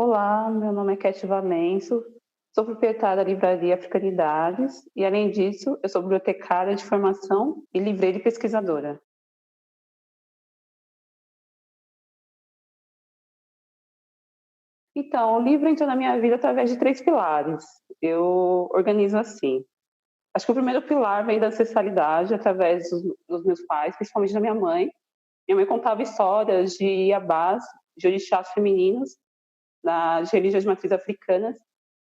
Olá, meu nome é Keti Valenço, sou proprietária da livraria Africanidades e, além disso, eu sou bibliotecária de formação e livreira e pesquisadora. Então, o livro entrou na minha vida através de três pilares. Eu organizo assim. Acho que o primeiro pilar vem da ancestralidade, através dos meus pais, principalmente da minha mãe. Minha mãe contava histórias de Iabás, de orixás femininos, de religiões de matriz africanas,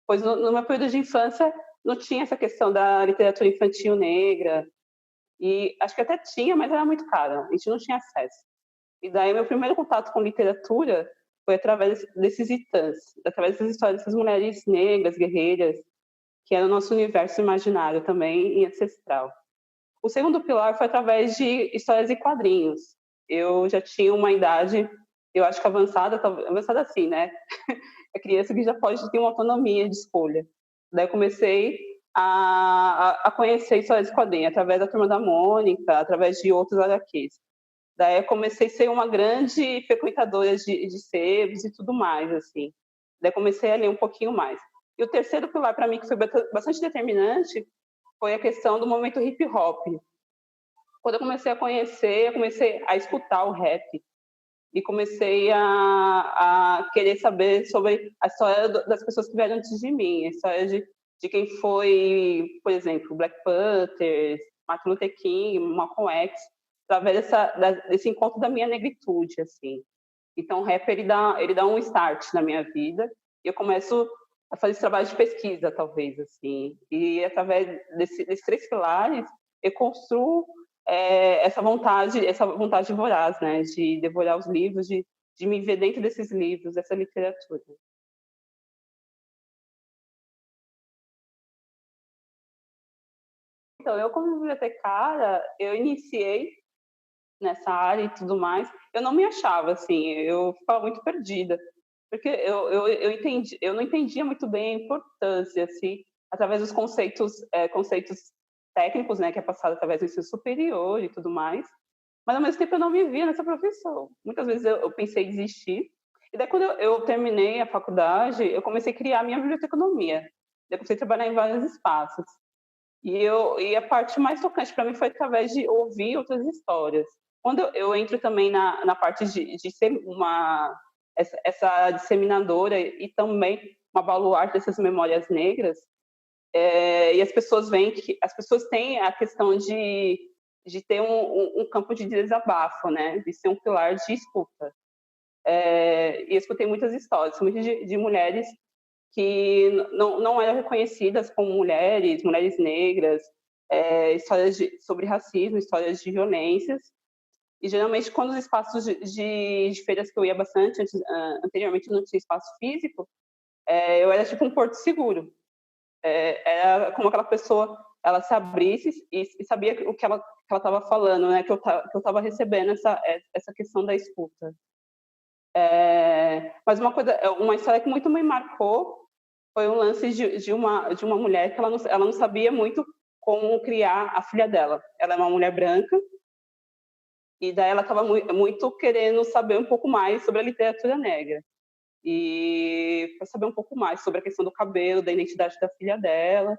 pois no meu período de infância não tinha essa questão da literatura infantil negra, e acho que até tinha, mas era muito cara, a gente não tinha acesso. E daí meu primeiro contato com literatura foi através desses itãs, através dessas histórias dessas mulheres negras, guerreiras, que era o nosso universo imaginário também e ancestral. O segundo pilar foi através de histórias e quadrinhos. Eu já tinha uma idade, eu acho que avançada, avançada assim, né? A criança que já pode ter uma autonomia de escolha. Daí eu comecei a conhecer histórias de quadrinhos através da Turma da Mônica, através de outros HQs. Daí eu comecei a ser uma grande frequentadora de sebos e tudo mais, assim. Daí comecei a ler um pouquinho mais. E o terceiro pilar para mim que foi bastante determinante foi a questão do momento hip hop. Quando eu comecei a conhecer, eu comecei a escutar o rap e comecei a querer saber sobre a história das pessoas que vieram antes de mim, a história de quem foi, por exemplo, Black Panthers, Martin Luther King, Malcolm X, através desse encontro da minha negritude, assim. Então, o rap, ele dá um start na minha vida e eu começo a fazer esse trabalho de pesquisa, talvez, assim. E, através desses três pilares, eu construo essa vontade voraz, né, de devorar os livros, de me ver dentro desses livros, dessa literatura. Então, eu como bibliotecária, eu iniciei nessa área e tudo mais, eu não me achava assim, eu ficava muito perdida, porque eu não entendia muito bem a importância, assim, através dos conceitos técnicos, né, que é passado através do ensino superior e tudo mais, mas ao mesmo tempo eu não me via nessa profissão. Muitas vezes eu pensei em desistir, e daí quando eu terminei a faculdade, eu comecei a criar a minha biblioteconomia, eu comecei a trabalhar em vários espaços, e a parte mais tocante para mim foi através de ouvir outras histórias. Quando eu entro também na parte de ser essa disseminadora e também uma baluarte dessas memórias negras, e as pessoas veem que as pessoas têm a questão de ter um campo de desabafo, né? De ser um pilar de escuta. E eu escutei muitas histórias, principalmente de mulheres que não eram reconhecidas como mulheres, mulheres negras, histórias sobre racismo, histórias de violências. E geralmente, quando os espaços de feiras que eu ia bastante, anteriormente não tinha espaço físico, eu era tipo um porto seguro. Era como aquela pessoa, ela se abrisse e sabia o que ela estava falando, né? Que eu estava recebendo essa questão da escuta. Mas uma história que muito me marcou foi um lance de uma mulher que ela não sabia muito como criar a filha dela. Ela é uma mulher branca, e daí ela estava muito querendo saber um pouco mais sobre a literatura negra. E para saber um pouco mais sobre a questão do cabelo, da identidade da filha dela.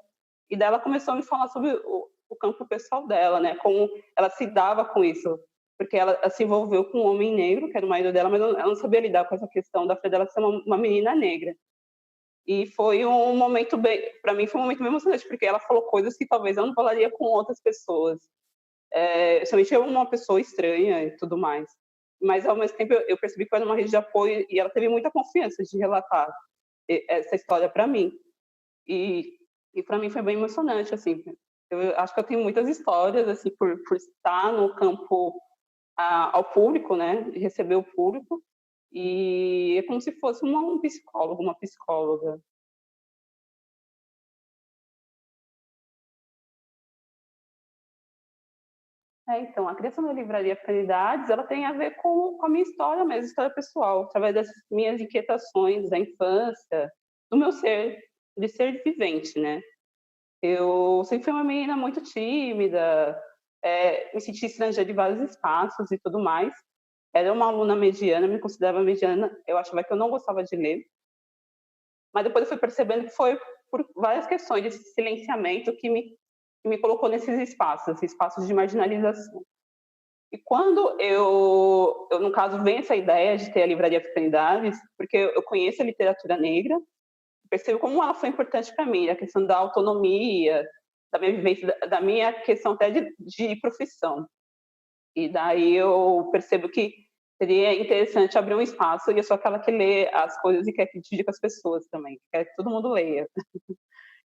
E daí ela começou a me falar sobre o campo pessoal dela, né? Como ela se dava com isso. Porque ela se envolveu com um homem negro, que era o marido dela, mas ela não sabia lidar com essa questão da filha dela ser uma menina negra. E foi um momento bem, para mim foi um momento bem emocionante, porque ela falou coisas que talvez eu não falaria com outras pessoas. Somente eu, uma pessoa estranha e tudo mais. Mas ao mesmo tempo eu percebi que era uma rede de apoio e ela teve muita confiança de relatar essa história para mim. E, e para mim foi bem emocionante, assim. Eu acho que eu tenho muitas histórias, assim, por estar no campo ao público, né, de receber o público, e é como se fosse um psicólogo, uma psicóloga. Então, a criação da livraria Afinidades, ela tem a ver com a minha história mesmo, história pessoal, através das minhas inquietações da infância, do meu de ser vivente, né? Eu sempre fui uma menina muito tímida, me senti estrangeira em vários espaços e tudo mais. Era uma aluna mediana, me considerava mediana, eu achava que eu não gostava de ler. mas depois eu fui percebendo que foi por várias questões de silenciamento que me colocou nesses espaços de marginalização. E quando no caso, vem essa ideia de ter a Livraria Africanidades, porque eu conheço a literatura negra, percebo como ela foi importante para mim, a questão da autonomia, da minha vivência, da minha questão até de profissão. E daí eu percebo que seria interessante abrir um espaço, e eu sou aquela que lê as coisas e quer que dividir com as pessoas também, quer que todo mundo leia.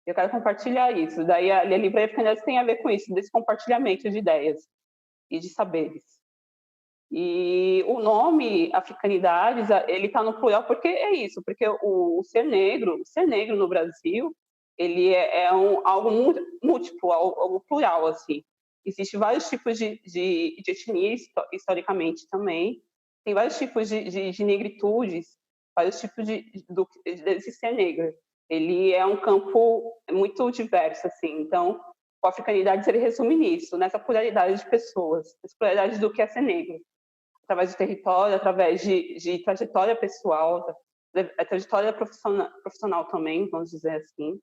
Eu quero compartilhar isso. Daí a Livraria Africanidades tem a ver com isso, desse compartilhamento de ideias e de saberes. E o nome Africanidades, ele está no plural porque é isso, porque o ser negro no Brasil, ele algo múltiplo, algo plural, assim. Existem vários tipos de etnia, historicamente também, tem vários tipos de negritudes, vários tipos desse ser negro. Ele é um campo muito diverso, assim, então o Africanidades ele resume nisso, nessa pluralidade de pessoas, nessa pluralidade do que é ser negro, através do território, através de trajetória pessoal, trajetória profissional também, vamos dizer assim.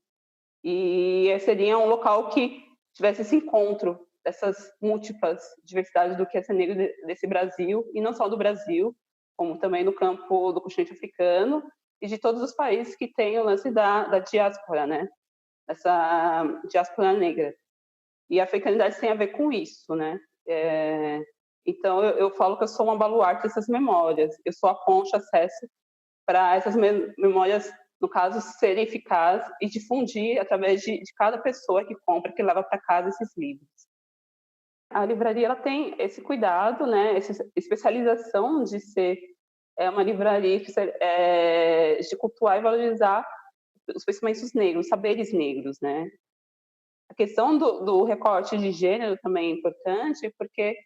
E seria um local que tivesse esse encontro dessas múltiplas diversidades do que é ser negro desse Brasil, e não só do Brasil, como também no campo do continente africano e de todos os países que têm o lance da diáspora, né? Essa diáspora negra. E a africanidade tem a ver com isso, né? Então, eu falo que eu sou uma baluarte dessas memórias. Eu sou a ponte, acesso para essas memórias, no caso, serem eficazes e difundir através de cada pessoa que compra, que leva para casa esses livros. A livraria ela tem esse cuidado, né? Essa especialização de ser uma livraria de cultuar e valorizar os pensamentos negros, os saberes negros, né? A questão do recorte de gênero também é importante, porque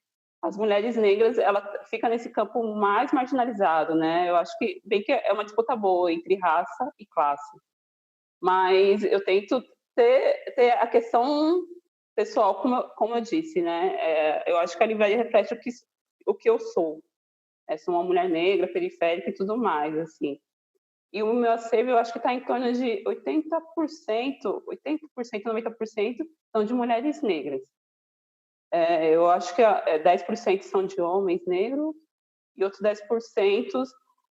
as mulheres negras, ela fica nesse campo mais marginalizado, né? Eu acho que, bem que é uma disputa boa entre raça e classe, mas eu tento ter a questão pessoal, como eu disse, né? Eu acho que a livraria reflete o que eu sou. Sou uma mulher negra, periférica e tudo mais, assim. E o meu acervo, eu acho que está em torno de 80%, 90% são de mulheres negras. Eu acho que 10% são de homens negros e outros 10%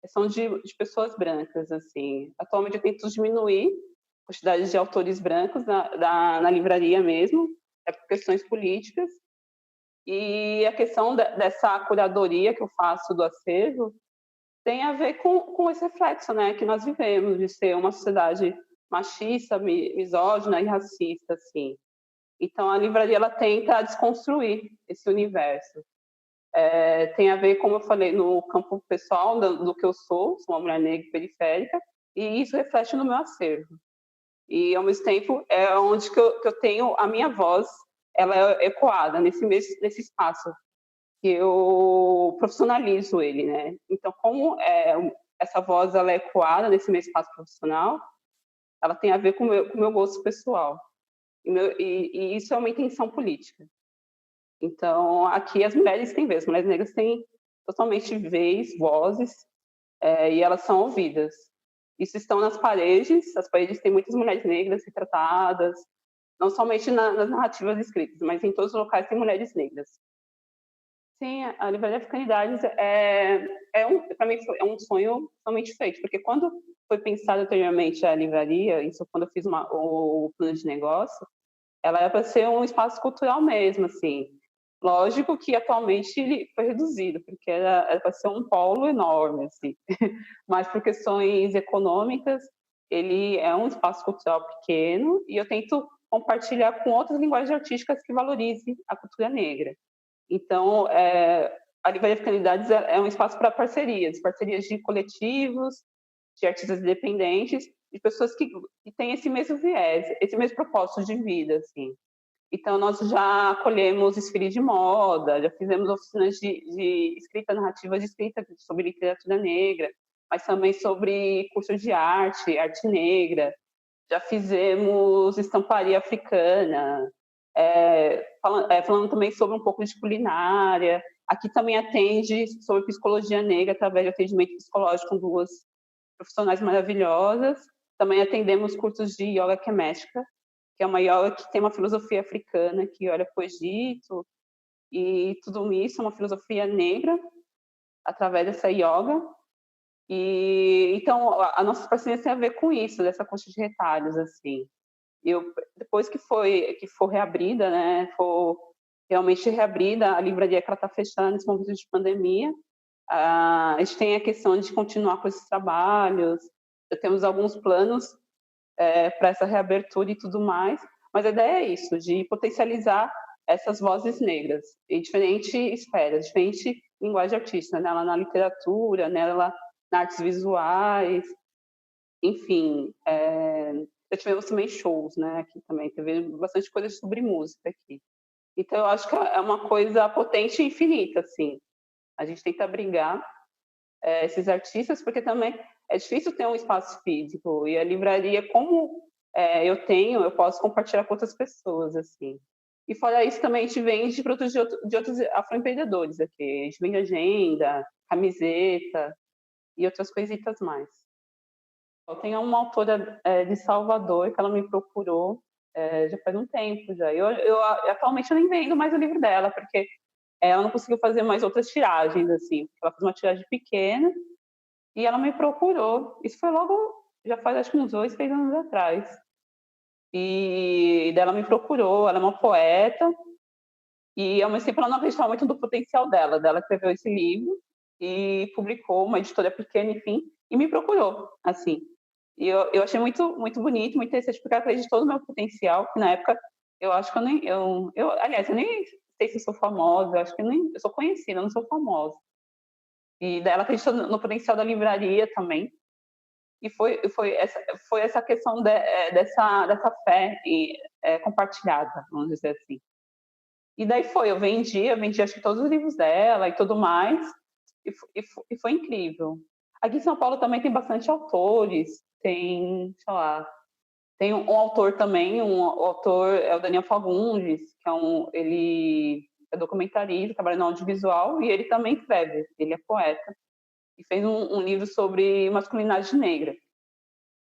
são de pessoas brancas, assim. Atualmente eu tento diminuir a quantidade de autores brancos na livraria mesmo, por questões políticas. E a questão dessa curadoria que eu faço do acervo tem a ver com esse reflexo, né, que nós vivemos, de ser uma sociedade machista, misógina e racista, assim. Então, a livraria ela tenta desconstruir esse universo. Tem a ver, como eu falei, no campo pessoal do que eu sou uma mulher negra periférica, e isso reflete no meu acervo. E, ao mesmo tempo, é onde que eu tenho a minha voz, ela é ecoada nesse espaço, que eu profissionalizo ele, né? Então, como essa voz ela é ecoada nesse meu espaço profissional, ela tem a ver com o meu gosto pessoal. E isso é uma intenção política. Então, aqui as mulheres têm vez, as mulheres negras têm totalmente vez, vozes, e elas são ouvidas. Isso estão nas paredes, as paredes têm muitas mulheres negras retratadas, não somente nas narrativas escritas, mas em todos os locais tem mulheres negras. Sim, a Livraria Africanidades para mim é um sonho totalmente feito, porque quando foi pensado anteriormente a livraria, isso quando eu fiz o plano de negócio, ela era para ser um espaço cultural mesmo, assim. Lógico que atualmente ele foi reduzido, porque era para ser um polo enorme, assim. Mas por questões econômicas, ele é um espaço cultural pequeno e eu tento compartilhar com outras linguagens artísticas que valorizem a cultura negra. Então, a Livraria Africanidades é um espaço para parcerias de coletivos, de artistas independentes, de pessoas que têm esse mesmo viés, esse mesmo propósito de vida, assim. Então, nós já acolhemos desfiles de moda, já fizemos oficinas de escrita narrativa, de escrita sobre literatura negra, mas também sobre curso de arte negra. Já fizemos estamparia africana, falando também sobre um pouco de culinária. Aqui também atende sobre psicologia negra através de atendimento psicológico com duas profissionais maravilhosas. Também atendemos cursos de yoga queméstica, que é uma yoga que tem uma filosofia africana, que olha para o Egito, e tudo isso é uma filosofia negra, através dessa yoga. E então a nossa parceria tem a ver com isso, dessa coxa de retalhos, assim. Eu, depois que for reabrida, né, for realmente reabrida a livraria, que ela está fechada nesse momento de pandemia, a gente tem a questão de continuar com esses trabalhos. Temos alguns planos para essa reabertura e tudo mais, mas a ideia é isso, de potencializar essas vozes negras em diferentes esferas, diferente linguagem artística, nela na literatura, nela nas artes visuais, enfim. Já tivemos também shows, né? Aqui também teve bastante coisa sobre música aqui. Então eu acho que é uma coisa potente e infinita, assim. A gente tenta abrigar esses artistas, porque também é difícil ter um espaço físico, e a livraria, como eu posso compartilhar com outras pessoas, assim. E fora isso, também a gente vende produtos de outros afroempreendedores aqui. A gente vende agenda, camiseta e outras coisitas mais. Eu tenho uma autora de Salvador que ela me procurou já faz um tempo já. Atualmente eu nem vendo mais o livro dela, porque ela não conseguiu fazer mais outras tiragens, assim. Ela fez uma tiragem pequena e ela me procurou. Isso foi logo, já faz acho que uns 2, 3 anos atrás. E dela me procurou, ela é uma poeta, e ao mesmo tempo ela não acreditava muito no potencial dela. Ela escreveu esse livro e publicou, uma editora pequena, enfim, e me procurou, assim. E eu achei muito, muito bonito, muito interessante, porque ela acreditou no meu potencial, que na época eu acho que aliás, eu nem sei se eu sou famosa, eu acho que eu sou conhecida, eu não sou famosa. E daí ela acreditou no potencial da livraria também. E foi essa questão dessa fé compartilhada, vamos dizer assim. E daí eu vendi acho que todos os livros dela e tudo mais, e foi incrível. Aqui em São Paulo também tem bastante autores, tem, sei lá, tem um autor também, o autor é o Daniel Fagundes, ele é documentarista, trabalha no audiovisual, e ele também escreve, ele é poeta, e fez um livro sobre masculinidade negra,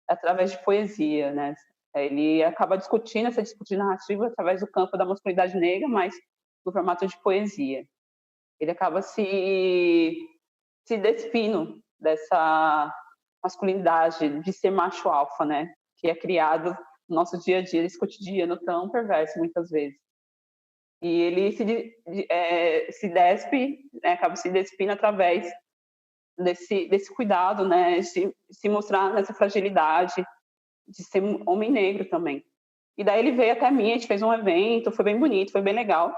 através de poesia, né? Ele acaba discutindo essa disputa de narrativa através do campo da masculinidade negra, mas no formato de poesia. Ele acaba se despindo dessa masculinidade de ser macho alfa, né? Que é criado no nosso dia a dia, esse cotidiano tão perverso muitas vezes. E ele se despe, né? Acaba se despindo através desse cuidado, né? De se mostrar nessa fragilidade, de ser um homem negro também. E daí ele veio até mim, a gente fez um evento, foi bem bonito, foi bem legal.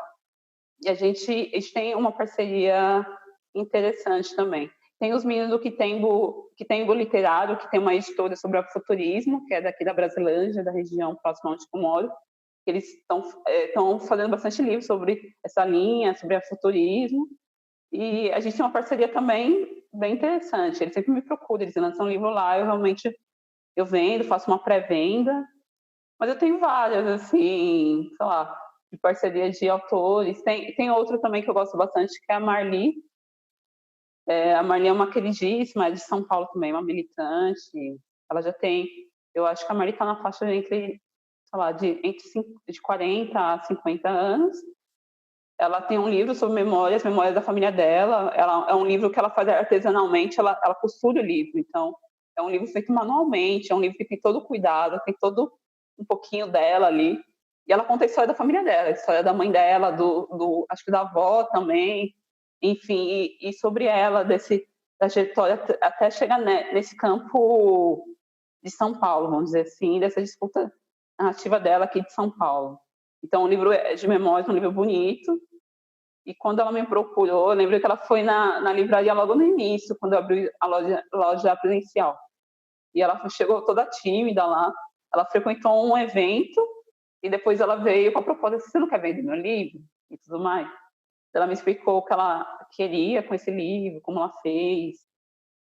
E a gente tem uma parceria interessante também. Tem os meninos do Quitembo Literário, que tem uma editora sobre afrofuturismo, que é daqui da Brasilândia, da região próxima onde eu moro. Eles estão fazendo bastante livros sobre essa linha, sobre afrofuturismo. E a gente tem uma parceria também bem interessante. Eles sempre me procuram, eles lançam um livro lá, eu vendo, faço uma pré-venda. Mas eu tenho várias, assim, sei lá, de parceria de autores. Tem outra também que eu gosto bastante, que é a Marli. A Marli é uma queridíssima, é de São Paulo também, uma militante. Ela já tem, eu acho que a Marli está na faixa entre, sei lá, de 40 a 50 anos. Ela tem um livro sobre memórias da família dela. É um livro que ela faz artesanalmente, ela costura o livro. Então, é um livro feito manualmente, é um livro que tem todo o cuidado, tem todo um pouquinho dela ali. E ela conta a história da família dela, a história da mãe dela, acho que da avó também, enfim, e sobre ela, dessa trajetória até chegar nesse campo de São Paulo, vamos dizer assim, dessa disputa narrativa dela aqui de São Paulo. Então, o livro é de memórias, um livro bonito. E quando ela me procurou, eu lembro que ela foi na livraria logo no início, quando eu abri a loja presencial. E ela chegou toda tímida lá. Ela frequentou um evento e depois ela veio com a proposta: você não quer vender meu livro? E tudo mais. Ela me explicou o que ela queria com esse livro, como ela fez.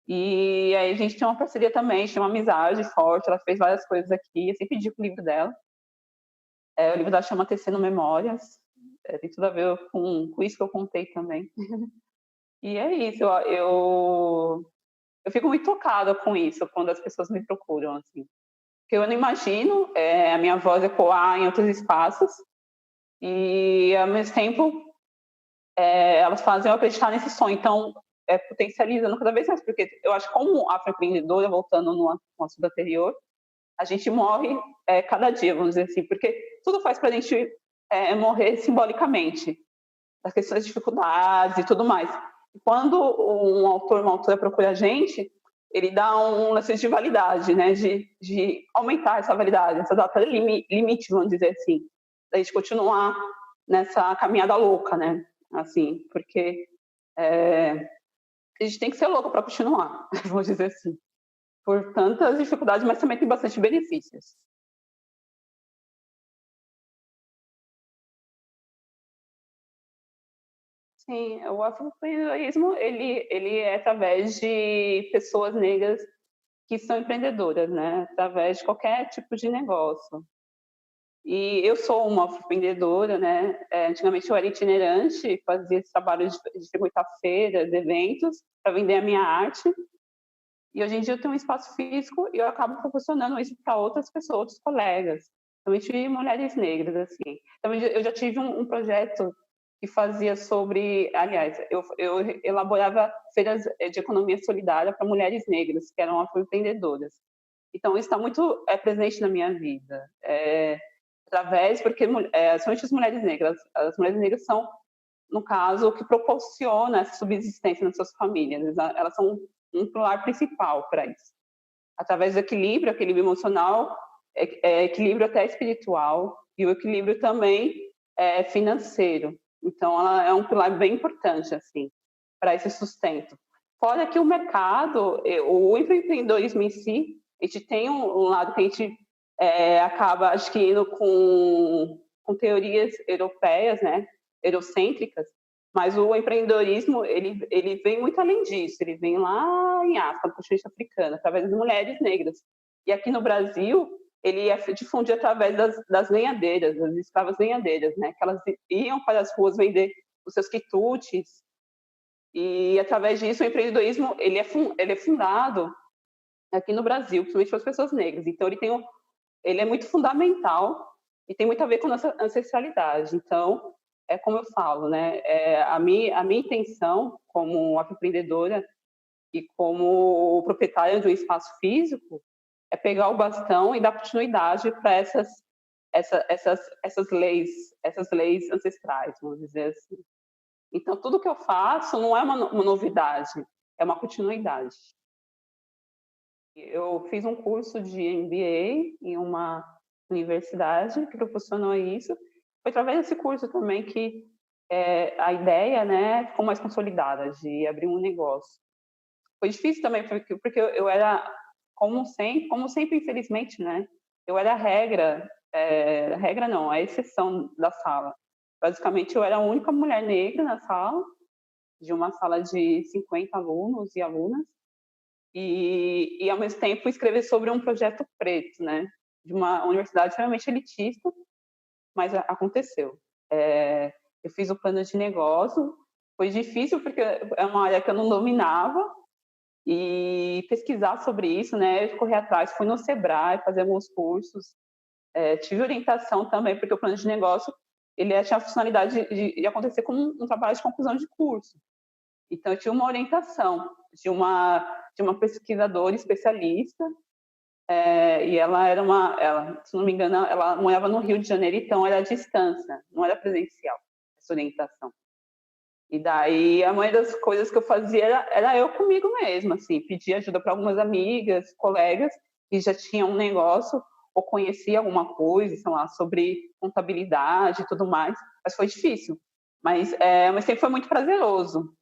E aí a gente tinha uma parceria também, a gente tinha uma amizade forte. Ela fez várias coisas aqui. Eu sempre digo o livro dela. O livro dela chama Tecendo Memórias. Tem tudo a ver com isso que eu contei também. E é isso. eu fico muito tocada com isso quando as pessoas me procuram, assim. Porque eu não imagino a minha voz ecoar em outros espaços e, ao mesmo tempo, elas fazem eu acreditar nesse sonho. Então, potencializando cada vez mais, porque eu acho que como afroempreendedora, voltando no assunto anterior, a gente morre cada dia, vamos dizer assim, porque tudo faz para a gente morrer simbolicamente, das questões de dificuldades e tudo mais. E quando um autor, uma autora procura a gente, ele dá um lance de validade, né, de aumentar essa validade, essa data limite, vamos dizer assim, da gente continuar nessa caminhada louca, né, assim, porque a gente tem que ser louco para continuar, vamos dizer assim, por tantas dificuldades, mas também tem bastante benefícios. Sim, o afroempreendedorismo, ele é através de pessoas negras que são empreendedoras, né? Através de qualquer tipo de negócio. E eu sou uma afroempreendedora, né? Antigamente eu era itinerante, fazia esse trabalho de frequentar feiras, eventos, para vender a minha arte. E hoje em dia eu tenho um espaço físico e eu acabo proporcionando isso para outras pessoas, outros colegas, principalmente mulheres negras, assim. Também eu já tive um projeto que fazia sobre, aliás, eu elaborava feiras de economia solidária para mulheres negras, que eram afroempreendedoras. Então, isso está muito presente na minha vida. Através, porque, somente as mulheres negras são, no caso, o que proporciona essa subsistência nas suas famílias. Elas são um pilar principal para isso. Através do equilíbrio emocional, equilíbrio até espiritual, e o equilíbrio também financeiro. Então, ela é um pilar bem importante, assim, para esse sustento. Fora que o mercado, o empreendedorismo em si, a gente tem um lado que a gente acaba, acho que, indo com teorias europeias, né, eurocêntricas, mas o empreendedorismo, ele vem muito além disso, ele vem lá em África, no continente africano, através das mulheres negras. E aqui no Brasil, ele é difundido através das lenhadeiras, das escravas lenhadeiras, né, que elas iam para as ruas vender os seus quitutes, e através disso o empreendedorismo ele é fundado aqui no Brasil, principalmente para as pessoas negras. Então ele é muito fundamental e tem muito a ver com a nossa ancestralidade. Então, é como eu falo, né? A minha intenção como afroempreendedora e como proprietária de um espaço físico é pegar o bastão e dar continuidade para essas leis ancestrais, vamos dizer assim. Então, tudo que eu faço não é uma novidade, é uma continuidade. Eu fiz um curso de MBA em uma universidade que proporcionou isso. Foi através desse curso também que a ideia, né, ficou mais consolidada de abrir um negócio. Foi difícil também porque eu era, como sempre, infelizmente, né, eu era a regra não, a exceção da sala. Basicamente, eu era a única mulher negra na sala, de uma sala de 50 alunos e alunas, e ao mesmo tempo escrever sobre um projeto preto, né, de uma universidade extremamente elitista, mas aconteceu. Eu fiz o plano de negócio, foi difícil porque é uma área que eu não dominava, e pesquisar sobre isso, né, correr atrás, fui no Sebrae fazer alguns cursos, tive orientação também, porque o plano de negócio ele tinha a funcionalidade de acontecer como um trabalho de conclusão de curso. Então, eu tinha uma orientação de uma pesquisadora especialista, e ela, se não me engano, ela morava no Rio de Janeiro, então era à distância, não era presencial, essa orientação. E daí, a maioria das coisas que eu fazia era eu comigo mesma, assim, pedir ajuda para algumas amigas, colegas, que já tinham um negócio, ou conhecia alguma coisa, sei lá, sobre contabilidade e tudo mais, mas foi difícil. Mas sempre foi muito prazeroso.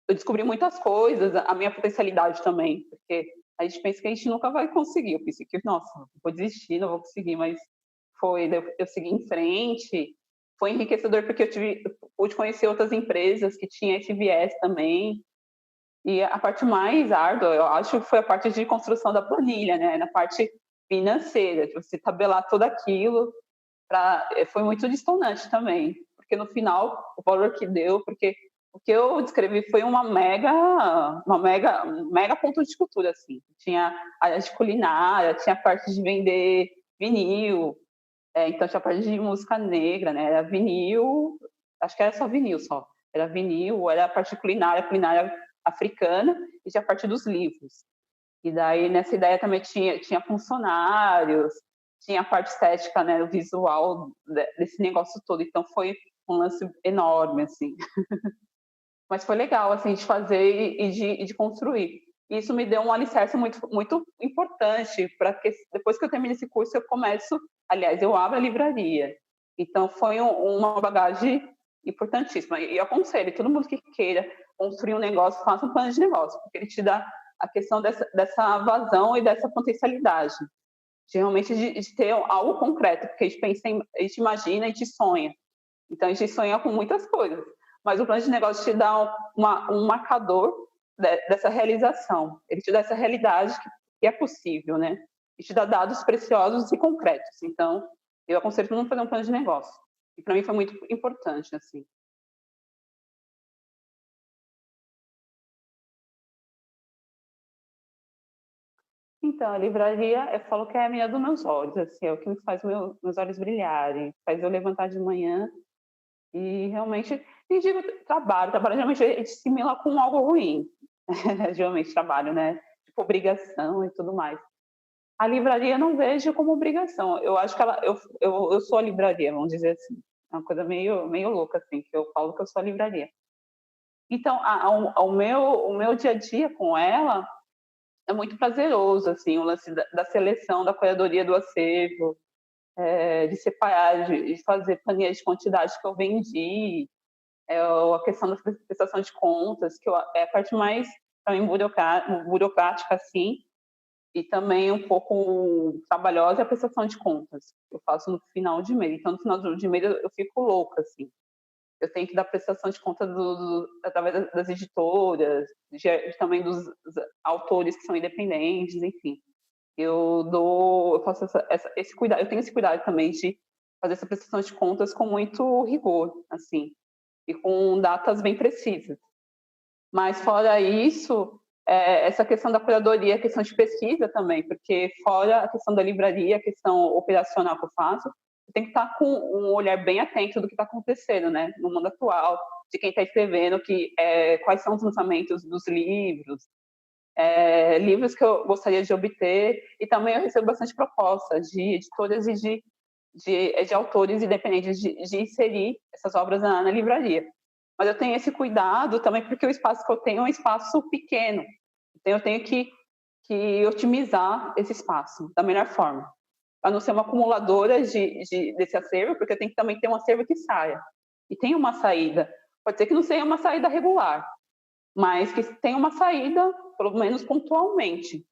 Eu descobri muitas coisas, a minha potencialidade também, porque a gente pensa que a gente nunca vai conseguir. Eu pensei que, nossa, vou desistir, não vou conseguir, mas eu segui em frente. Foi enriquecedor porque pude conhecer outras empresas que tinham esse viés também. E a parte mais árdua, eu acho, foi a parte de construção da planilha, né? Na parte financeira, de você tabelar tudo aquilo. Foi muito dissonante também, porque no final, o valor que deu, porque O que eu descrevi foi mega ponto de cultura, assim. Tinha a área de culinária, tinha a parte de vender vinil, então tinha a parte de música negra, né? Era vinil, acho que era só vinil só. Era vinil, era a parte de culinária africana, e tinha a parte dos livros. E daí, nessa ideia também tinha funcionários, tinha a parte estética, né, o visual desse negócio todo. Então, foi um lance enorme, assim. Mas foi legal, assim, de fazer e de construir. E isso me deu um alicerce muito, muito importante para que, depois que eu termine esse curso, eu começo... Aliás, eu abro a livraria. Então, foi uma bagagem importantíssima. E eu aconselho todo mundo que queira construir um negócio, faça um plano de negócio, porque ele te dá a questão dessa vazão e dessa potencialidade. Geralmente de ter algo concreto, porque a gente pensa a gente imagina, a gente sonha. Então, a gente sonha com muitas coisas, mas o plano de negócio te dá um marcador dessa realização. Ele te dá essa realidade que é possível, né? E te dá dados preciosos e concretos. Então, eu aconselho todo mundo a fazer um plano de negócio. E para mim foi muito importante, assim. Então, a livraria, eu falo que é a menina dos meus olhos, assim, é o que me faz meus olhos brilharem, faz eu levantar de manhã e realmente, e digo trabalho geralmente a gente assimila com algo ruim, geralmente trabalho, né, tipo obrigação e tudo mais. A livraria eu não vejo como obrigação, eu acho que eu sou a livraria, vamos dizer assim, é uma coisa meio louca, assim, que eu falo que eu sou a livraria. Então, o meu dia a dia com ela é muito prazeroso, assim, o lance da seleção, da curadoria do acervo, de separar, de fazer planilha de quantidade que eu vendi, a questão da prestação de contas, que é a parte mais, para mim, burocrática, assim, e também um pouco trabalhosa é a prestação de contas. Eu faço no final de mês. Então, no final de mês, eu fico louca, assim. Eu tenho que dar prestação de contas através das editoras, também dos autores que são independentes, enfim. Eu faço esse cuidado, eu tenho esse cuidado também de fazer essa prestação de contas com muito rigor, assim, e com datas bem precisas. Mas fora isso, essa questão da curadoria, a questão de pesquisa também, porque fora a questão da livraria, a questão operacional que eu faço, eu tenho que estar com um olhar bem atento do que está acontecendo, né, no mundo atual, de quem está escrevendo, quais são os lançamentos dos livros, livros que eu gostaria de obter, e também eu recebo bastante propostas de editoras e de autores independentes de inserir essas obras na livraria. Mas eu tenho esse cuidado também porque o espaço que eu tenho é um espaço pequeno, então eu tenho que otimizar esse espaço da melhor forma, para não ser uma acumuladora desse acervo, porque eu tenho que também ter um acervo que saia. E tem uma saída, pode ser que não seja uma saída regular, mas que tenha uma saída, pelo menos pontualmente.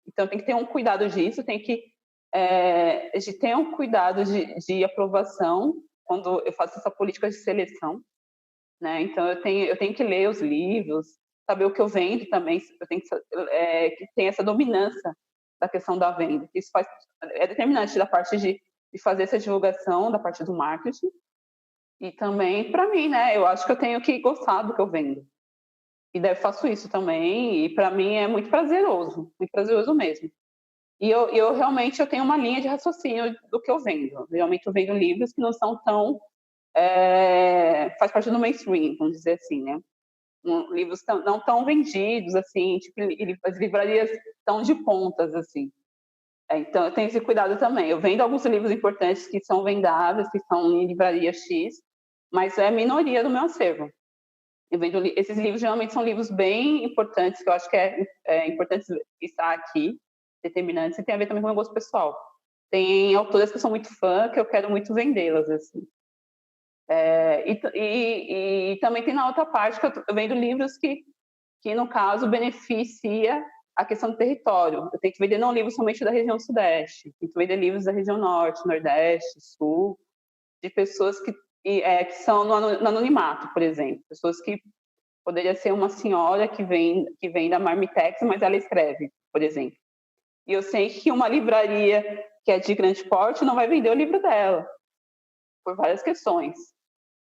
Então, tem que ter um cuidado disso, tem que ter um cuidado de aprovação quando eu faço essa política de seleção, né? Então, eu tenho que ler os livros, saber o que eu vendo também, eu tenho que ter essa dominância da questão da venda. Isso é determinante da parte de fazer essa divulgação, da parte do marketing, e também para mim, né? Eu acho que eu tenho que gostar do que eu vendo. E daí eu faço isso também, e para mim é muito prazeroso mesmo. E eu realmente eu tenho uma linha de raciocínio do que eu vendo. Realmente eu vendo livros que não são tão... faz parte do mainstream, vamos dizer assim, né? Livros não tão vendidos, assim, tipo, as livrarias estão de pontas, assim. Então eu tenho esse cuidado também. Eu vendo alguns livros importantes que são vendáveis, que são em livraria X, mas é a minoria do meu acervo. Esses livros geralmente são livros bem importantes, que eu acho que é importante estar aqui, determinantes, e tem a ver também com o meu gosto pessoal. Tem autoras que eu sou muito fã, que eu quero muito vendê-las, assim. E também tem na outra parte que eu vendo livros que, no caso, beneficia a questão do território. Eu tenho que vender não livros somente da região sudeste, tenho que vender livros da região norte, nordeste, sul, de pessoas que são no anonimato, por exemplo. Pessoas que poderia ser uma senhora que vem da Marmitex, mas ela escreve, por exemplo. E eu sei que uma livraria que é de grande porte não vai vender o livro dela, por várias questões.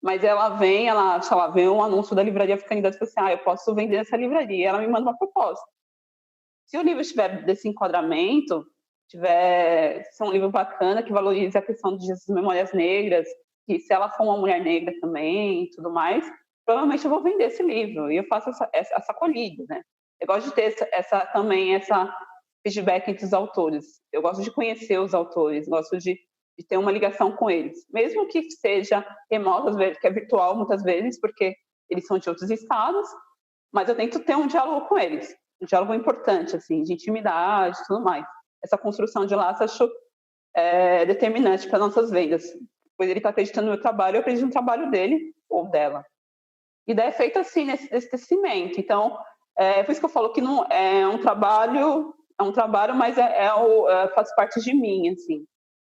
mas ela vem, sei lá, vê um anúncio da livraria Africanidade e fala assim, eu posso vender essa livraria, ela me manda uma proposta. Se o livro estiver desse enquadramento, ser um livro bacana, que valorize a questão das memórias negras, que se ela for uma mulher negra também e tudo mais, provavelmente eu vou vender esse livro, e eu faço essa acolhida, né? Eu gosto de ter essa feedback entre os autores. Eu gosto de conhecer os autores, gosto de ter uma ligação com eles, mesmo que seja remota, às vezes, que é virtual muitas vezes, porque eles são de outros estados, mas eu tento ter um diálogo com eles, um diálogo importante, assim, de intimidade e tudo mais. Essa construção de laço acho determinante para nossas vendas, pois ele está acreditando no meu trabalho, eu acredito no trabalho dele ou dela. E daí é feito assim, nesse tecimento. Então, por isso que eu falo que não é um trabalho, mas faz parte de mim, assim.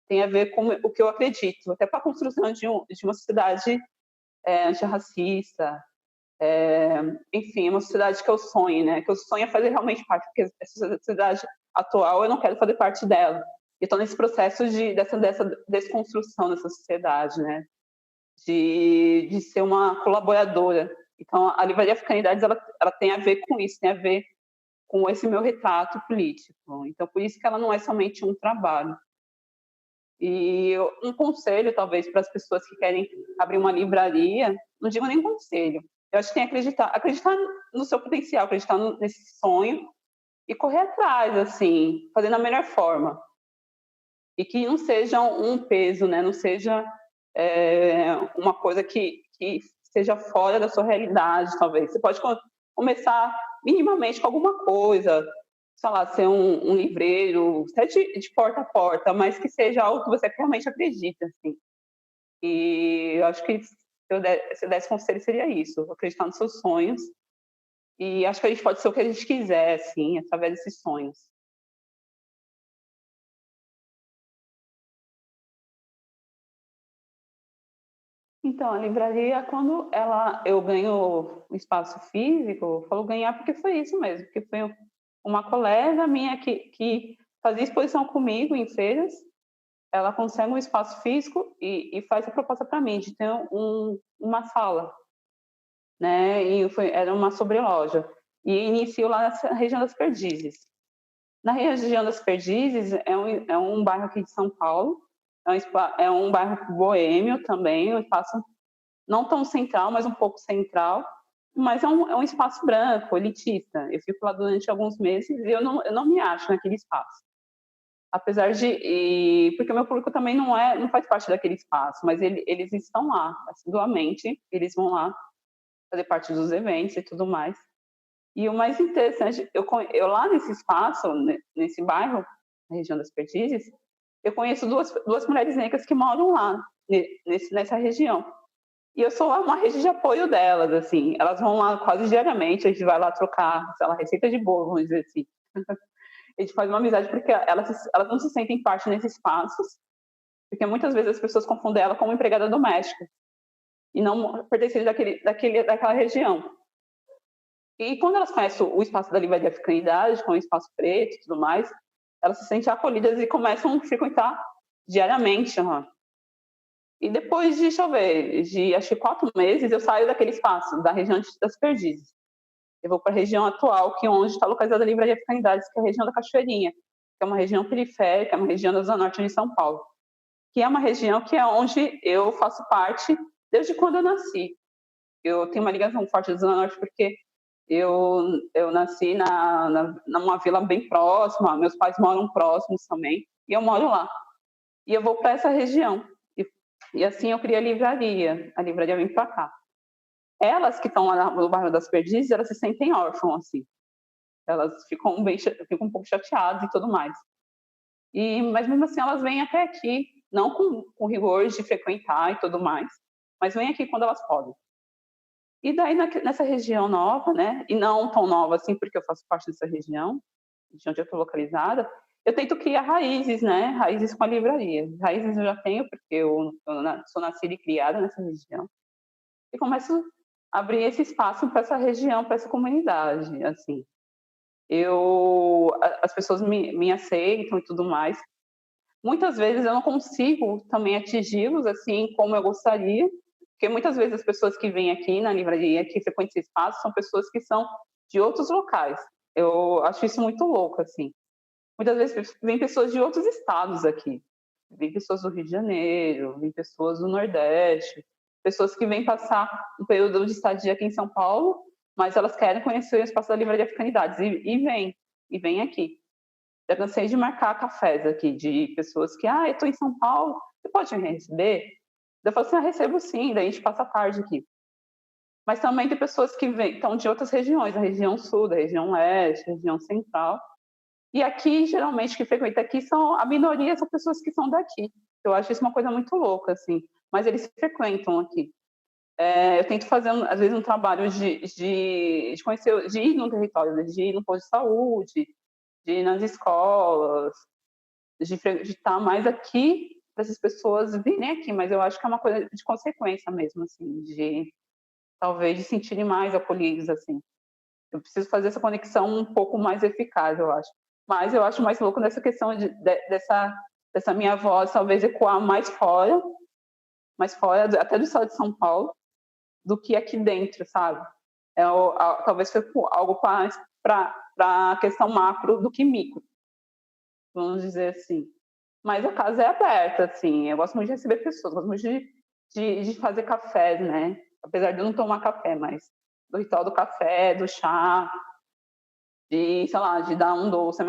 Tem a ver com o que eu acredito, até para a construção de uma sociedade antirracista, enfim, uma sociedade que eu sonho, né? Que eu sonho fazer realmente parte, porque essa sociedade atual eu não quero fazer parte dela. Eu estou nesse processo dessa desconstrução dessa sociedade, né? De ser uma colaboradora. Então, a Livraria Africanidades, ela tem a ver com isso, tem a ver com esse meu retrato político. Então, por isso que ela não é somente um trabalho. E um conselho, talvez, para as pessoas que querem abrir uma livraria, não digo nem conselho, eu acho que tem que acreditar no seu potencial, acreditar nesse sonho e correr atrás, assim, fazendo a melhor forma. E que não seja um peso, né? Não seja uma coisa que seja fora da sua realidade, talvez. Você pode começar minimamente com alguma coisa, sei lá, ser um livreiro, até de porta a porta, mas que seja algo que você realmente acredita, assim. E eu acho que se eu desse conselho seria isso, acreditar nos seus sonhos. E acho que a gente pode ser o que a gente quiser, assim, através desses sonhos. Então, a livraria, quando eu ganho um espaço físico, eu falo ganhar porque foi isso mesmo, porque foi uma colega minha que fazia exposição comigo em feiras, ela consegue um espaço físico e faz a proposta para mim de ter uma sala, né? Era uma sobreloja. E inicio lá na região das Perdizes. Na região das Perdizes é um bairro aqui de São Paulo, é um bairro boêmio também, um espaço não tão central, mas um pouco central, mas é um espaço branco, elitista. Eu fico lá durante alguns meses e eu não me acho naquele espaço. Apesar porque o meu público também não faz parte daquele espaço, mas eles estão lá, assiduamente, eles vão lá fazer parte dos eventos e tudo mais. E o mais interessante, eu lá nesse espaço, nesse bairro, na região das Perdizes, eu conheço duas mulheres negras que moram lá, nessa região. E eu sou uma rede de apoio delas, assim. Elas vão lá quase diariamente, a gente vai lá trocar, sei lá, receita de bolo, vamos dizer assim. A gente faz uma amizade porque elas não se sentem parte nesses espaços, porque muitas vezes as pessoas confundem ela como empregada doméstica e não pertencente daquela região. E quando elas conhecem o espaço da Livraria Africanidade, com o espaço preto e tudo mais, elas se sentem acolhidas e começam a frequentar diariamente. E depois de, deixa eu ver, de acho que 4 meses, eu saio daquele espaço, da região das Perdizes. Eu vou para a região atual, que é onde está localizada a Livraria Africanidades, que é a região da Cachoeirinha, que é uma região periférica, é uma região da Zona Norte de São Paulo, que é uma região que é onde eu faço parte desde quando eu nasci. Eu tenho uma ligação forte da Zona Norte porque eu nasci numa vila bem próxima, meus pais moram próximos também, e eu moro lá. E eu vou para essa região. E assim eu criei a livraria vem para cá. Elas que estão lá no bairro das Perdizes, elas se sentem órfãos, assim. Elas ficam um pouco chateadas e tudo mais. Mas mesmo assim elas vêm até aqui, não com rigor de frequentar e tudo mais, mas vêm aqui quando elas podem. E daí nessa região nova, né, e não tão nova assim, porque eu faço parte dessa região, de onde eu estou localizada, eu tento criar raízes, né, raízes com a livraria. Raízes eu já tenho, porque eu sou nascida e criada nessa região. E começo a abrir esse espaço para essa região, para essa comunidade, assim. As pessoas me aceitam e tudo mais. Muitas vezes eu não consigo também atingi-los assim como eu gostaria, Porque muitas vezes as pessoas que vêm aqui na livraria, que frequentam esse espaço, são pessoas que são de outros locais. Eu acho isso muito louco, assim. Muitas vezes vêm pessoas de outros estados aqui. Vêm pessoas do Rio de Janeiro, vêm pessoas do Nordeste, pessoas que vêm passar um período de estadia aqui em São Paulo, mas elas querem conhecer o espaço da Livraria Africanidades e vêm aqui. Já cansei de marcar cafés aqui, de pessoas que, eu estou em São Paulo, você pode me receber? Eu falo assim, recebo sim, daí a gente passa a tarde aqui. Mas também tem pessoas que estão de outras regiões, da região sul, da região leste, da região central. E aqui, geralmente, que frequenta aqui, a minoria são pessoas que são daqui. Eu acho isso uma coisa muito louca, assim. Mas eles frequentam aqui. Eu tento fazer, às vezes, um trabalho de conhecer, de ir no território, de ir no posto de saúde, de ir nas escolas, de estar mais aqui para essas pessoas virem aqui. Mas eu acho que é uma coisa de consequência mesmo, assim, de talvez de sentirem mais acolhidos, assim. Eu preciso fazer essa conexão um pouco mais eficaz, eu acho. Mas eu acho mais louco nessa questão dessa minha voz talvez ecoar mais fora até do estado de São Paulo, do que aqui dentro, sabe? Talvez foi algo para a questão macro do que micro, vamos dizer assim. Mas a casa é aberta, assim. Eu gosto muito de receber pessoas, gosto muito de fazer cafés, né? Apesar de eu não tomar café, mas do ritual do café, do chá, sei lá, de dar um doce.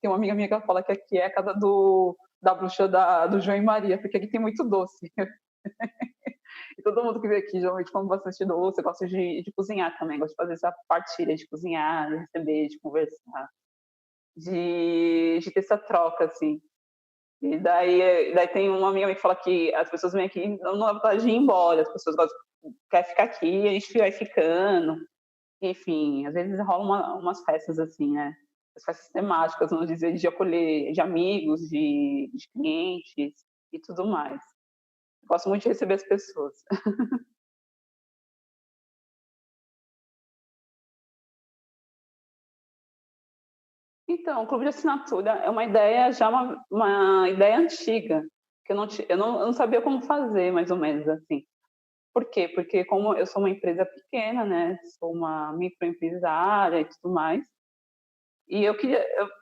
Tem uma amiga minha que fala que aqui é a casa da bruxa do João e Maria, porque aqui tem muito doce. E todo mundo que vem aqui geralmente come bastante doce, gosta de cozinhar também, gosta de fazer essa partilha de cozinhar, de receber, de conversar, de ter essa troca, assim. E daí tem uma amiga que fala que as pessoas vêm aqui não dá vontade de ir embora, as pessoas querem ficar aqui, a gente vai ficando. Enfim, às vezes rolam umas festas assim, né? As festas temáticas, vamos dizer, de acolher, de amigos, de clientes e tudo mais. Gosto muito de receber as pessoas. Então, o clube de assinatura é uma ideia uma ideia antiga, que eu não sabia como fazer, mais ou menos assim. Por quê? Porque como eu sou uma empresa pequena, né? Sou uma microempresária e tudo mais, e eu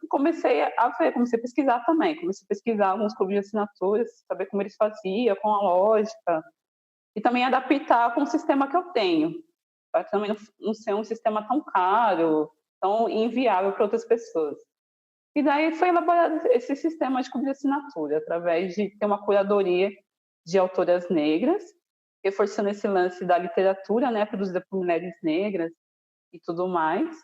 comecei a ver, comecei a pesquisar também, comecei a pesquisar alguns clubes de assinaturas, saber como eles faziam, com a lógica, e também adaptar com o sistema que eu tenho, para também não ser um sistema tão caro, tão inviável para outras pessoas. E daí foi elaborado esse sistema de clube de assinatura, através de ter uma curadoria de autoras negras, reforçando esse lance da literatura, né, produzida por mulheres negras e tudo mais.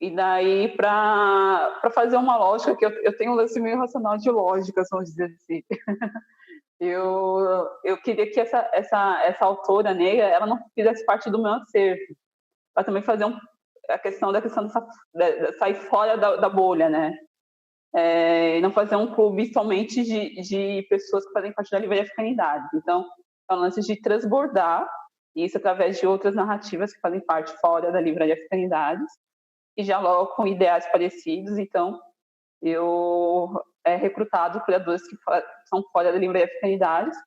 E daí, para fazer uma lógica, que eu tenho um lance meio racional de lógica, vamos dizer assim. Eu queria que essa autora negra ela não fizesse parte do meu acervo, para também fazer a questão de sair fora da bolha, né? E não fazer um clube somente de pessoas que fazem parte da livraria Africanidade. Então, é um lance de transbordar isso através de outras narrativas que fazem parte fora da livraria Africanidades e dialogam com ideais parecidos. Então, eu recrutado curadores que são fora da livraria Africanidades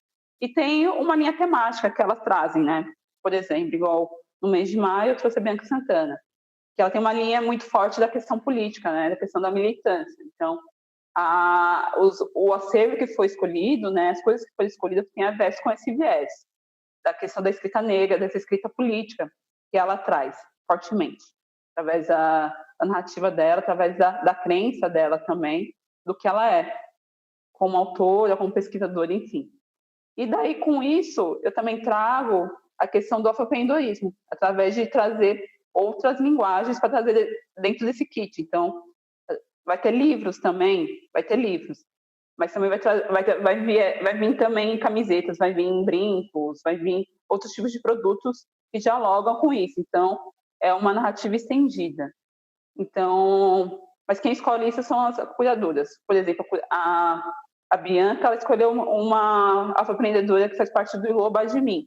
e tem uma linha temática que elas trazem, né? Por exemplo, igual no mês de maio eu trouxe a Bianca Santana, que ela tem uma linha muito forte da questão política, né? Da questão da militância. Então, o acervo que foi escolhido, né? As coisas que foram escolhidas têm a ver com esse viés da questão da escrita negra, dessa escrita política que ela traz fortemente, através da narrativa dela, através da crença dela também, do que ela é, como autora, como pesquisadora, enfim. E daí, com isso, eu também trago a questão do afroempreendedorismo, através de trazer outras linguagens para trazer dentro desse kit. Então, vai ter livros também, vai ter livros, mas também vai vir também camisetas, vai vir brincos, vai vir outros tipos de produtos que dialogam com isso. Então, é uma narrativa estendida. Então, mas quem escolhe isso são as cuidadoras. Por exemplo, a Bianca, ela escolheu uma afroempreendedora que faz parte do Iloba de Mim,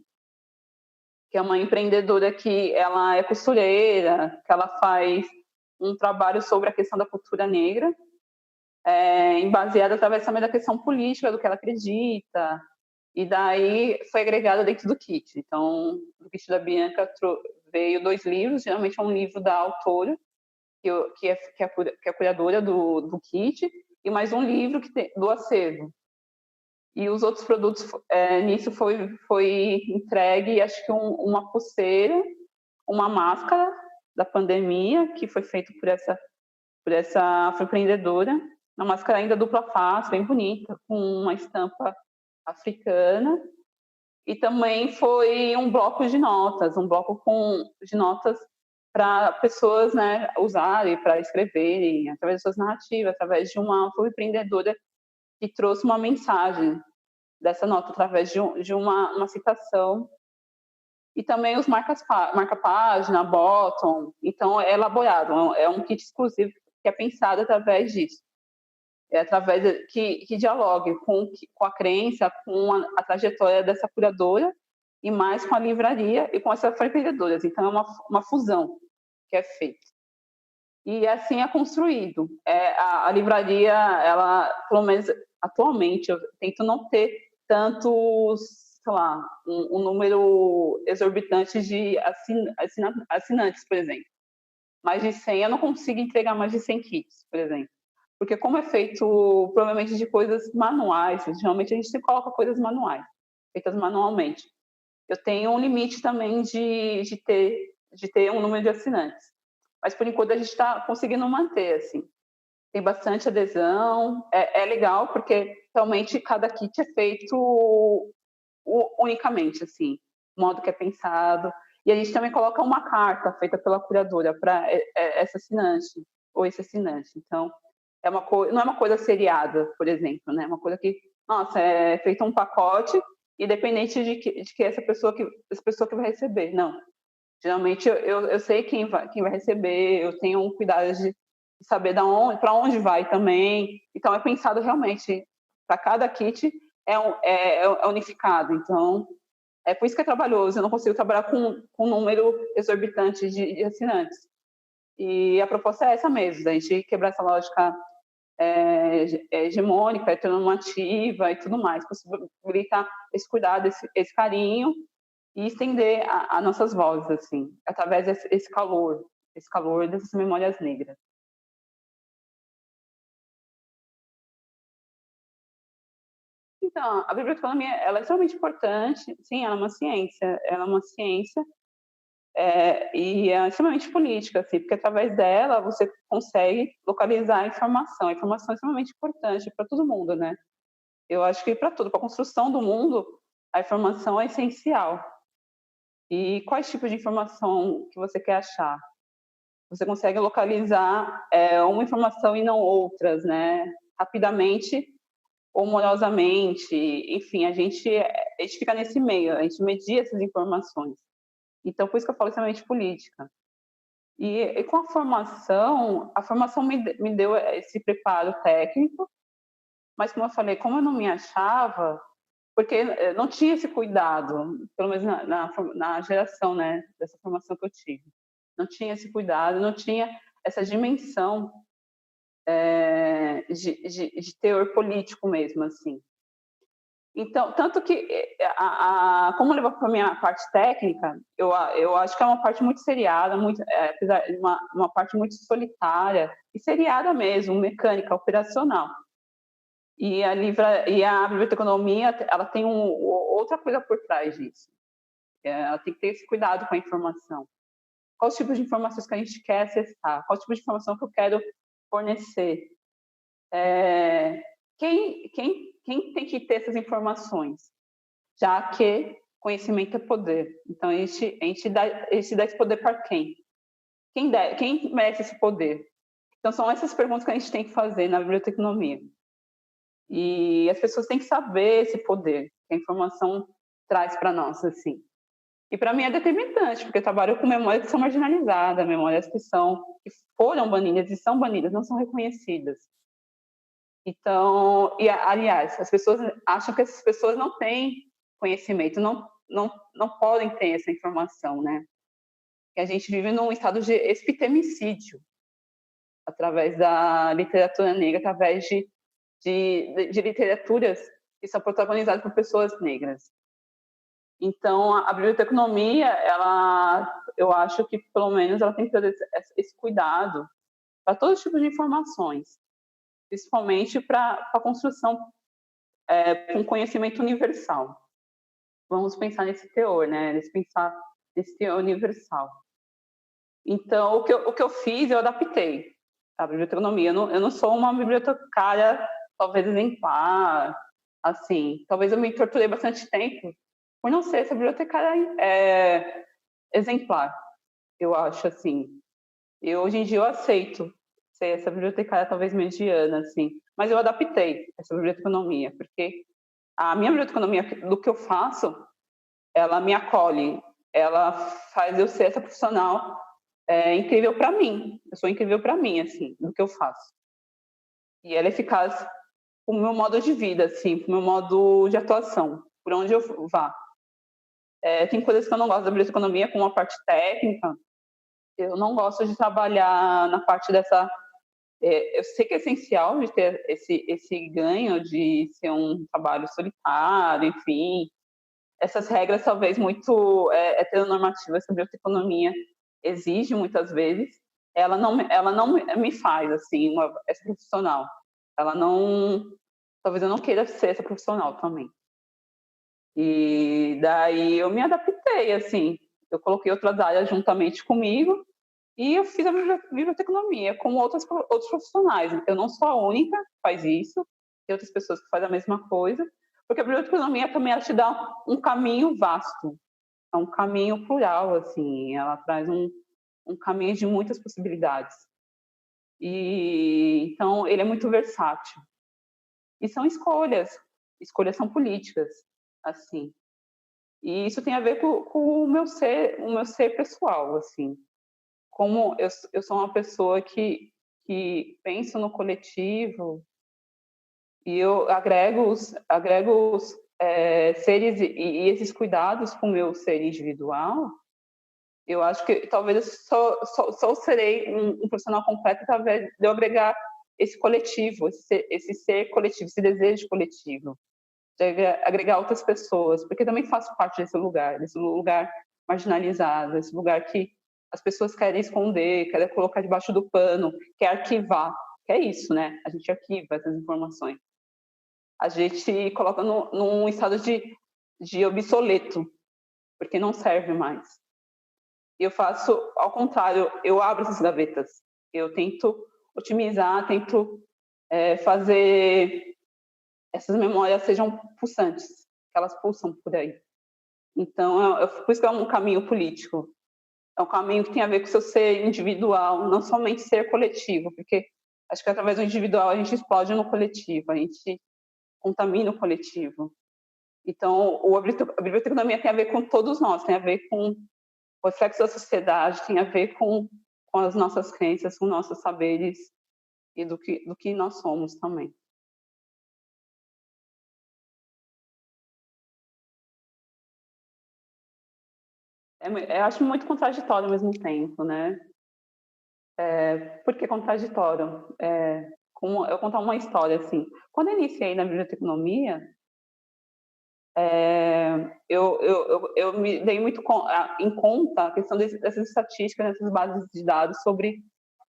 que é uma empreendedora que ela é costureira, que ela faz um trabalho sobre a questão da cultura negra, baseada através também da questão política, do que ela acredita, E daí foi agregada dentro do kit. Então, o kit da Bianca veio 2 livros, geralmente é um livro da autora, que é a curadora do kit, e mais um livro do acervo. E os outros produtos nisso foi entregue, acho que uma pulseira, uma máscara da pandemia, que foi feito por essa empreendedora, uma máscara ainda dupla face, bem bonita, com uma estampa africana, e também foi um bloco de notas, de notas para pessoas, né, usarem, para escreverem, através de suas narrativas, através de uma empreendedora que trouxe uma mensagem dessa nota, através de uma citação. E também os marca-página, bottom. Então, é elaborado, é um kit exclusivo que é pensado através disso. É através que dialogue com a crença, com a trajetória dessa curadora e mais com a livraria e com essas empreendedoras. Então, é uma fusão que é feita. E assim é construído. A livraria, ela, pelo menos atualmente, eu tento não ter tantos, sei lá, um número exorbitante de assinantes, por exemplo. Mais de 100, eu não consigo entregar mais de 100 kits, por exemplo. Porque como é feito, provavelmente, de coisas manuais, geralmente a gente sempre coloca coisas manuais, feitas manualmente. Eu tenho um limite também de ter um número de assinantes. Mas, por enquanto, a gente está conseguindo manter, assim. Tem bastante adesão, é legal, porque realmente cada kit é feito unicamente, assim, o modo que é pensado. E a gente também coloca uma carta feita pela curadora para essa assinante, ou esse assinante. Então, não é uma coisa seriada, por exemplo, né? É uma coisa que, nossa, é feito um pacote, independente de que essa pessoa que vai receber. Não. Geralmente eu sei quem vai receber, eu tenho um cuidado de saber para onde vai também. Então, é pensado realmente para cada kit é unificado. Então, é por isso que é trabalhoso. Eu não consigo trabalhar com um número exorbitante de assinantes. E a proposta é essa mesmo, da gente quebrar essa lógica hegemônica, heteronormativa e tudo mais, possibilitar esse cuidado, esse carinho e estender as nossas vozes, assim, através desse calor dessas memórias negras. Então, a biblioteconomia, ela é extremamente importante, sim, ela é uma ciência, e é extremamente política, assim, porque através dela você consegue localizar a informação é extremamente importante para todo mundo, né? Eu acho que para tudo, para a construção do mundo, a informação é essencial. E quais tipos de informação que você quer achar? Você consegue localizar uma informação e não outras, né? Rapidamente ou morosamente. Enfim, a gente fica nesse meio, a gente media essas informações. Então, por isso que eu falo extremamente política. E com a formação me deu esse preparo técnico, mas como eu falei, como eu não me achava, porque não tinha esse cuidado, pelo menos na geração, né, dessa formação que eu tive. Não tinha esse cuidado, não tinha essa dimensão de teor político mesmo, assim. Então, tanto que, como levou para a minha parte técnica, eu acho que é uma parte muito seriada, apesar de uma parte muito solitária, e seriada mesmo, mecânica, operacional. E a biblioteconomia, ela tem outra coisa por trás disso. Ela tem que ter esse cuidado com a informação. Quais tipos de informações que a gente quer acessar? Qual tipo de informação que eu quero fornecer? Quem tem que ter essas informações? Já que conhecimento é poder. Então, a gente dá esse poder para quem? Quem merece esse poder? Então, são essas perguntas que a gente tem que fazer na biblioteconomia. E as pessoas têm que saber esse poder que a informação traz para nós, assim. E para mim é determinante, porque eu trabalho com memórias que são marginalizadas, memórias que foram banidas e são banidas, não são reconhecidas. Então, aliás, as pessoas acham que essas pessoas não têm conhecimento, não podem ter essa informação, né? Que a gente vive num estado de epitemicídio através da literatura negra, através de literaturas que são protagonizadas por pessoas negras. Então, a biblioteconomia, eu acho que, pelo menos, ela tem que ter esse cuidado para todos os tipos de informações, principalmente para a construção com conhecimento universal. Vamos pensar nesse teor, né? Pensar nesse teor universal. Então, o que eu fiz, eu adaptei a biblioteconomia. Eu não sou uma bibliotecária, talvez exemplar, assim. Talvez eu me torturei bastante tempo por não ser essa bibliotecária exemplar, eu acho, assim. Hoje em dia eu aceito ser essa bibliotecária talvez mediana, assim. Mas eu adaptei essa biblioteconomia, porque a minha biblioteconomia, do que eu faço, ela me acolhe, ela faz eu ser essa profissional incrível para mim. Eu sou incrível para mim, assim, do que eu faço. E ela é eficaz para o meu modo de vida, assim, para o meu modo de atuação, por onde eu vá. Tem coisas que eu não gosto da biblioteconomia, como a parte técnica. Eu não gosto de trabalhar na parte dessa... eu sei que é essencial de ter esse ganho de ser um trabalho solitário, enfim. Essas regras, talvez, muito heteronormativas que a biblioteconomia exige, muitas vezes, ela não me faz, assim, essa profissional. Ela não... Talvez eu não queira ser essa profissional também. E daí eu me adaptei, assim. Eu coloquei outras áreas juntamente comigo e eu fiz a biblioteconomia como outros profissionais. Eu não sou a única que faz isso, tem outras pessoas que fazem a mesma coisa, porque a biblioteconomia também ela te dá um caminho vasto, é um caminho plural, assim, ela traz um caminho de muitas possibilidades. E então ele é muito versátil. E são escolhas são políticas, assim. E isso tem a ver com o meu ser pessoal, assim. Como eu sou uma pessoa que pensa no coletivo e eu agrego os seres e esses cuidados com o meu ser individual. Eu acho que talvez eu só serei um profissional completo através de eu agregar esse coletivo, esse ser coletivo, esse desejo coletivo, de agregar outras pessoas, porque também faço parte desse lugar marginalizado, esse lugar que as pessoas querem esconder, querem colocar debaixo do pano, quer arquivar, que é isso, né? A gente arquiva essas informações. A gente coloca num estado de obsoleto, porque não serve mais. E eu faço ao contrário, eu abro essas gavetas. Eu tento otimizar, tento fazer essas memórias sejam pulsantes, que elas pulsam por aí. Então, por isso que é um caminho político. É um caminho que tem a ver com o seu ser individual, não somente ser coletivo, porque acho que através do individual a gente explode no coletivo, a gente contamina o coletivo. Então, a biblioteconomia tem a ver com todos nós, tem a ver com o reflexo da sociedade, tem a ver com as nossas crenças, com nossos saberes e do que nós somos também. Eu acho muito contraditório ao mesmo tempo, né? Por que contraditório? Eu contar uma história assim. Quando eu iniciei na biblioteconomia, eu me dei muito em conta a questão dessas estatísticas, dessas bases de dados sobre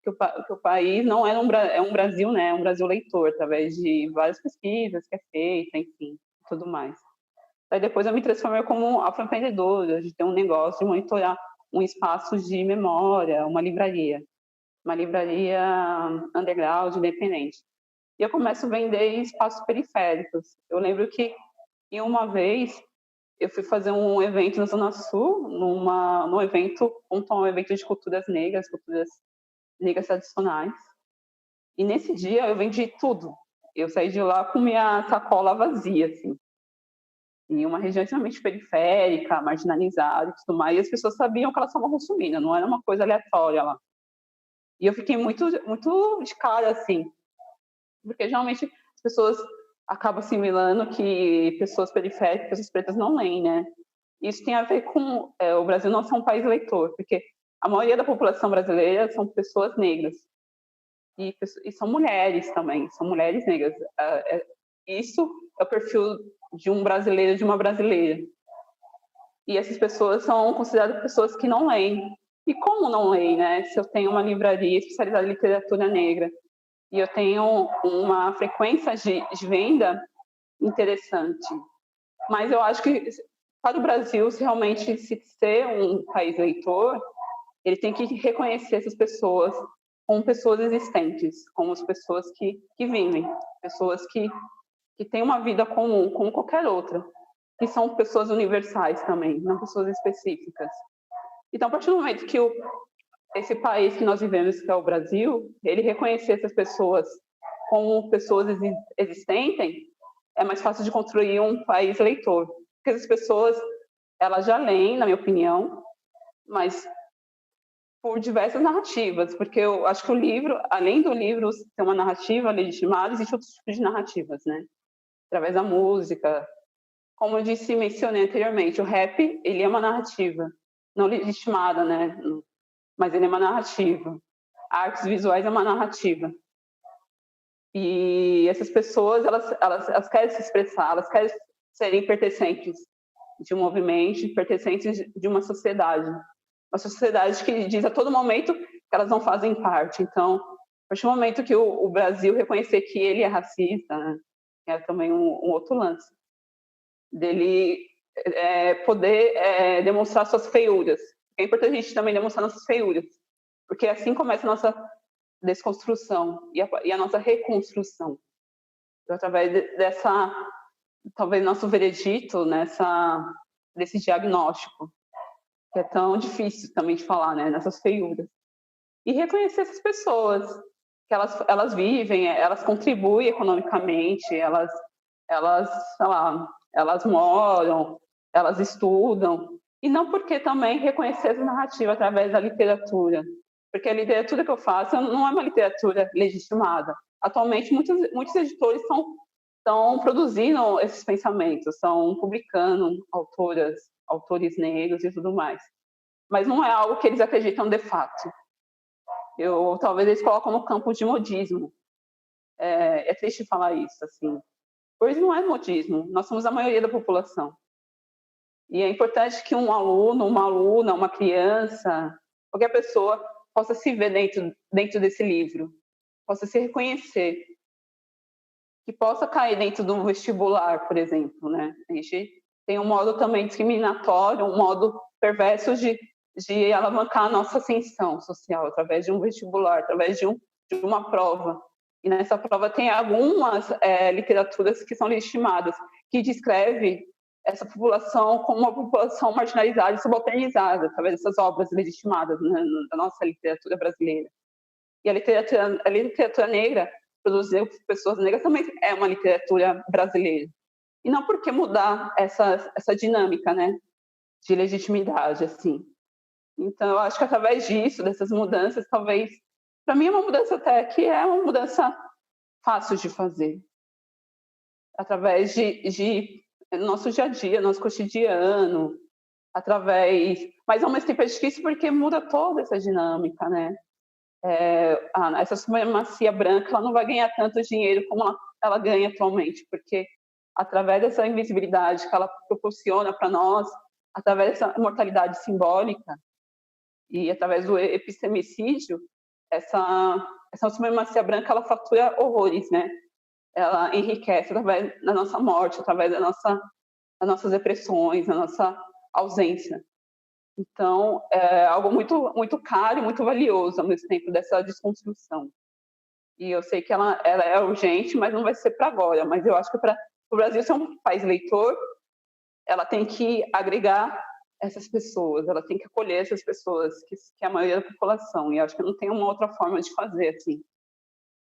que o país não é um Brasil, né? É um Brasil leitor, através de várias pesquisas que é feita, enfim, tudo mais. Aí depois eu me transformei como afroempreendedora, de ter um negócio, de monitorar um espaço de memória, uma livraria underground, independente. E eu começo a vender em espaços periféricos. Eu lembro que, em uma vez, eu fui fazer um evento na Zona Sul, num evento, um evento de culturas negras tradicionais. E nesse dia eu vendi tudo. Eu saí de lá com minha sacola vazia, assim. Em uma região extremamente periférica, marginalizada e tudo mais, e as pessoas sabiam que elas estavam consumindo, não era uma coisa aleatória lá. E eu fiquei muito, muito de cara, assim, porque geralmente as pessoas acabam assimilando que pessoas periféricas, pessoas pretas não leem, né? Isso tem a ver com o Brasil não ser um país leitor, porque a maioria da população brasileira são pessoas negras e são mulheres também, são mulheres negras. Isso é o perfil de um brasileiro, de uma brasileira. E essas pessoas são consideradas pessoas que não leem. E como não leem, né? Se eu tenho uma livraria especializada em literatura negra e eu tenho uma frequência de venda interessante. Mas eu acho que para o Brasil, se realmente se ser um país leitor, ele tem que reconhecer essas pessoas como pessoas existentes, como as pessoas que vivem, pessoas que têm uma vida comum, como qualquer outra, que são pessoas universais também, não pessoas específicas. Então, a partir do momento que esse país que nós vivemos, que é o Brasil, ele reconhecer essas pessoas como pessoas existentes, é mais fácil de construir um país leitor. Porque essas pessoas, elas já leem, na minha opinião, mas por diversas narrativas, porque eu acho que o livro, além do livro ter uma narrativa legitimada, existe outros tipos de narrativas, né? Através da música. Como eu disse, mencionei anteriormente, o rap, ele é uma narrativa, não legitimada, né? Mas ele é uma narrativa. Artes visuais é uma narrativa. E essas pessoas, elas querem se expressar, elas querem serem pertencentes de um movimento, pertencentes de uma sociedade que diz a todo momento que elas não fazem parte. Então, a partir do momento que o Brasil reconhecer que ele é racista, né, é também um outro lance, dele poder demonstrar suas feiuras. É importante a gente também demonstrar nossas feiuras, porque assim começa a nossa desconstrução e a nossa reconstrução. Então, através dessa, talvez, nosso veredito, desse diagnóstico, que é tão difícil também de falar, né, nessas feiuras. E reconhecer essas pessoas, que elas vivem, elas contribuem economicamente, elas, sei lá, elas moram, elas estudam, e não porque também reconhecer essa narrativa através da literatura, porque a literatura que eu faço não é uma literatura legitimada. Atualmente, muitos editores estão produzindo esses pensamentos, estão publicando autores negros e tudo mais. Mas não é algo que eles acreditam de fato. Talvez eles colocam no campo de modismo. É triste falar isso, assim. Pois não é modismo, nós somos a maioria da população. E é importante que um aluno, uma aluna, uma criança, qualquer pessoa possa se ver dentro desse livro, possa se reconhecer, que possa cair dentro do vestibular, por exemplo, né? A gente tem um modo também discriminatório, um modo perverso de alavancar a nossa ascensão social através de um vestibular, através de uma prova. E nessa prova tem algumas literaturas que são legitimadas, que descreve essa população como uma população marginalizada e subalternizada, através dessas obras legitimadas, né, da nossa literatura brasileira. E a literatura negra, produzida por pessoas negras, também é uma literatura brasileira. E não por que mudar essa dinâmica, né, de legitimidade, assim. Então, eu acho que através disso, dessas mudanças, talvez, para mim é uma mudança até que é uma mudança fácil de fazer. Através de nosso dia a dia, nosso cotidiano, mas ao mesmo tempo é difícil porque muda toda essa dinâmica, né? Essa supremacia branca, ela não vai ganhar tanto dinheiro como ela ganha atualmente, porque através dessa invisibilidade que ela proporciona para nós, através dessa mortalidade simbólica e através do epistemicídio, essa supremacia branca, ela fatura horrores, né? Ela enriquece através da nossa morte, através das nossas depressões, da nossa ausência. Então, é algo muito, muito caro e muito valioso ao mesmo tempo dessa desconstrução. E eu sei que ela é urgente, mas não vai ser para agora. Mas eu acho que para o Brasil ser um país leitor, ela tem que agregar essas pessoas, ela tem que acolher essas pessoas, que é a maioria da população. E eu acho que não tem uma outra forma de fazer assim.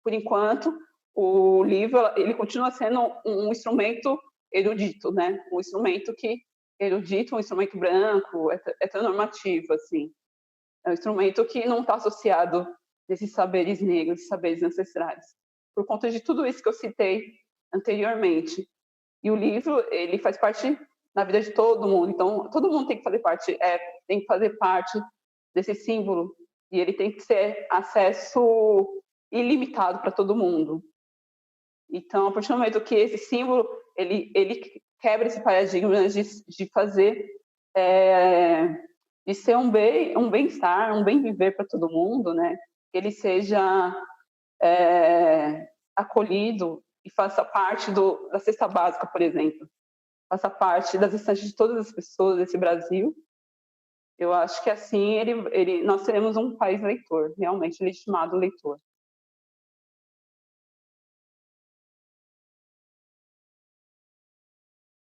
Por enquanto, o livro ele continua sendo um instrumento erudito, né? Um instrumento erudito, um instrumento branco, heteronormativo, assim. É um instrumento que não está associado desses saberes negros, saberes ancestrais, por conta de tudo isso que eu citei anteriormente. E o livro, ele faz parte da vida de todo mundo, então todo mundo tem que fazer parte desse símbolo, e ele tem que ser acesso ilimitado para todo mundo. Então, a partir do momento que esse símbolo ele quebra esse paradigma de fazer, de ser um bem-estar, um bem-viver para todo mundo, né? Que ele seja acolhido e faça parte da cesta básica, por exemplo. Faça parte das estantes de todas as pessoas desse Brasil. Eu acho que assim nós teremos um país leitor, realmente legitimado leitor.